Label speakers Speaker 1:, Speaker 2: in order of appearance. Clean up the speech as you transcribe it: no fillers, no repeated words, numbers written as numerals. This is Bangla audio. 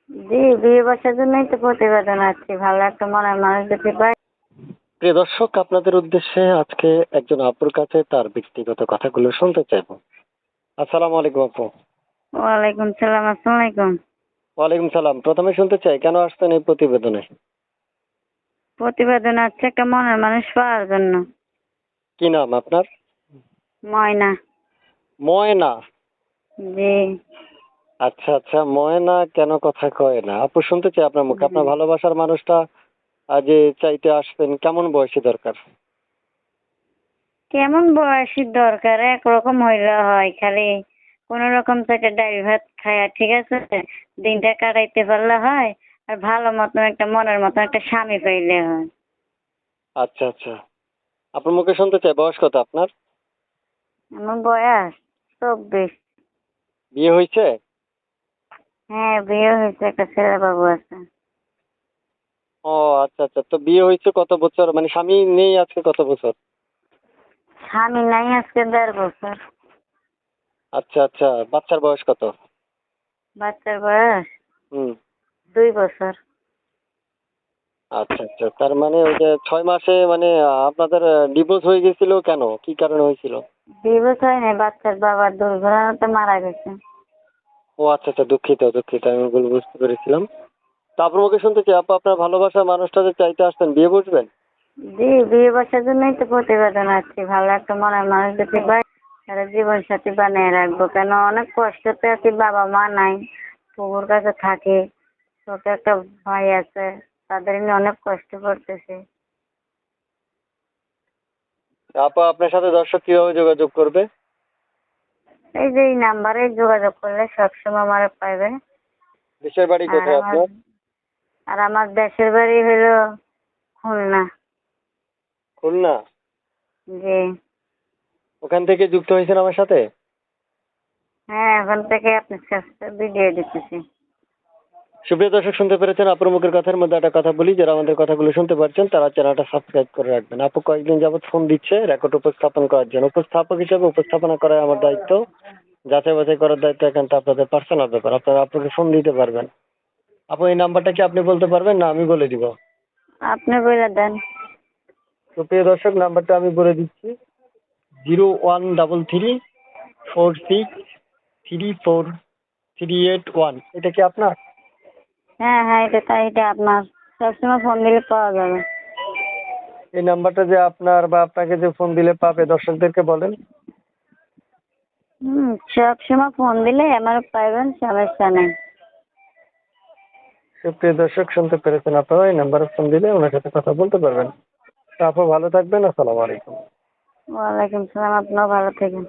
Speaker 1: জি, বিয়ে বসার জন্যই তো প্রতিবেদন আসছি। ভালো একটা মনের মানুষ যদি পাই।
Speaker 2: প্রিয় দর্শক, আপনাদের উদ্দেশ্যে আজকে একজন আপুর কাছে তার ব্যক্তিগত কথাগুলো শুনতে চাইবো। আসসালামু আলাইকুম আপু।
Speaker 1: ওয়ালাইকুম সালাম, আসসালামু আলাইকুম।
Speaker 2: ওয়ালাইকুম সালাম। প্রথমে শুনতে চাই কেন আসছেন এই প্রতিবেদনে?
Speaker 1: প্রতিবেদন আসছে একটা মনের মানুষ পাওয়ার জন্য।
Speaker 2: কি নাম আপনার?
Speaker 1: ময়না।
Speaker 2: ময়না।
Speaker 1: জি।
Speaker 2: আচ্ছা আচ্ছা, ময়না কেন কথা কয় না? আপু শুনতে চাই আপনার মুখে। আপনার ভালোবাসার মানুষটা যে চাইতে আসবেন কেমন বয়সী দরকার?
Speaker 1: কেমন বয়সী দরকার? একরকম হইলে হয়, খালি কোন রকম থেকে ডাল ভাত খায়া, ঠিক আছে, দিনটা কাটাইতে পারলে হয়। আর ভালো মতন একটা মনের মতন একটা স্বামী পাইলে হয়।
Speaker 2: আচ্ছা আচ্ছা, আপনার মুখে শুনতে চাই বয়স কত আপনার?
Speaker 1: আমার বয়স 24।
Speaker 2: বিয়ে হয়েছে?
Speaker 1: হ্যাঁ, বিয়ে হয়েছে, একটা ছেলে বাবু আছে।
Speaker 2: ও আচ্ছা আচ্ছা, তো বিয়ে হয়েছে কত বছর, মানে স্বামী নেই আজকে কত বছর?
Speaker 1: স্বামী নাই আজকে 1.5 বছর।
Speaker 2: আচ্ছা আচ্ছা, বাচ্চার বয়স কত?
Speaker 1: বাচ্চার বয়স
Speaker 2: হুম।
Speaker 1: 2 বছর।
Speaker 2: আচ্ছা আচ্ছা, তার মানে ওই যে 6 মাসে মানে আপনাদের ডিভোর্স হয়ে গেছিল কেন, কি কারণে হয়েছিল?
Speaker 1: ডিভোর্স হয় নাই, বাচ্চার বাবার দুর্ঘটনাতে মারা গেছে।
Speaker 2: ও আচ্ছা আচ্ছা, দুঃখিত দুঃখিত, আমি ভুল বুঝতে পেরেছিলাম। তা আপনার মুখে শুনতে চাই আপু, আপনার ভালোবাসার মানুষটা যে চাইতে আসছেন, বিয়ে বসবেন?
Speaker 1: জি, বিয়ে বসার জন্যই তো প্রতিবেদন আসছি। ভালো একটা মনের মানুষ যদি পাই, তাহলে জীবন সাথী বানিয়ে রাখবো। কেন, অনেক কষ্টতে আছি, বাবা মা নাই, পুকুর কাছে থাকি, ছোট একটা ভাই আছে, তাদের নিয়ে অনেক কষ্ট করতেছি।
Speaker 2: আপু আপনার সাথে দর্শক কিভাবে যোগাযোগ করবে?
Speaker 1: এই যে এই নাম্বারে যোগাযোগ করলে সবসময় আমার পাইবে।
Speaker 2: দেশের বাড়ি
Speaker 1: আর
Speaker 2: কোথায়
Speaker 1: আমার
Speaker 2: আপনার?
Speaker 1: আর আমার দেশের বাড়ি হলো খুলনা।
Speaker 2: খুলনা?
Speaker 1: জি।
Speaker 2: ওখান থেকে যুক্ত হয়েছেন আমার সাথে?
Speaker 1: হ্যাঁ, এখন থেকে আপনার কাছে ভিডিও দিতেছি।
Speaker 2: সুপ্রিয় দর্শক, শুনতে পেরেছেন আপুর মুখের কথার মধ্যে একটা কথা বলি, যারা আমাদের কথাগুলো শুনতে পারছেন তারা চ্যানেলটা সাবস্ক্রাইব করে রাখবেন। আপু কয়েকদিন যাবত ফোন দিচ্ছে রেকর্ড উপস্থাপন করার জন্য। উপস্থাপক হিসেবে উপস্থাপনা করা আমার দায়িত্ব, যাচাই বাছাই করার দায়িত্ব এখানটা আপনাদের পার্সোনাল ব্যাপার। আপনারা আপনাকে ফোন দিতে পারবেন। আপু এই নাম্বারটা কি আপনি বলতে পারবেন না আমি বলে দিব?
Speaker 1: আপনি বলে দেন।
Speaker 2: সুপ্রিয় দর্শক, নাম্বারটা আমি বলে দিচ্ছি: 0133463438 এটা কি আপনার?
Speaker 1: হ্যাঁ হ্যাঁ, এটা আপনার। সবসময় ফোন দিলে পাওয়া যাবে।
Speaker 2: এই নাম্বারটা যে আপনার বা আপনাকে যে ফোন দিলে পাবে, দর্শকদেরকে বলেন।
Speaker 1: সবসময় ফোন দিলে আমার পাইবেন, সমস্যা নেই।
Speaker 2: সুপ্রিয় দর্শক, শুনতে পেরেছেন, আপনারা এই নাম্বারে ফোন দিলে ওনার সাথে কথা বলতে পারবেন। তো আপু ভালো থাকবেন। আসসালামু আলাইকুম।
Speaker 1: ওয়ালাইকুম সালাম, আপনিও ভালো থাকেন।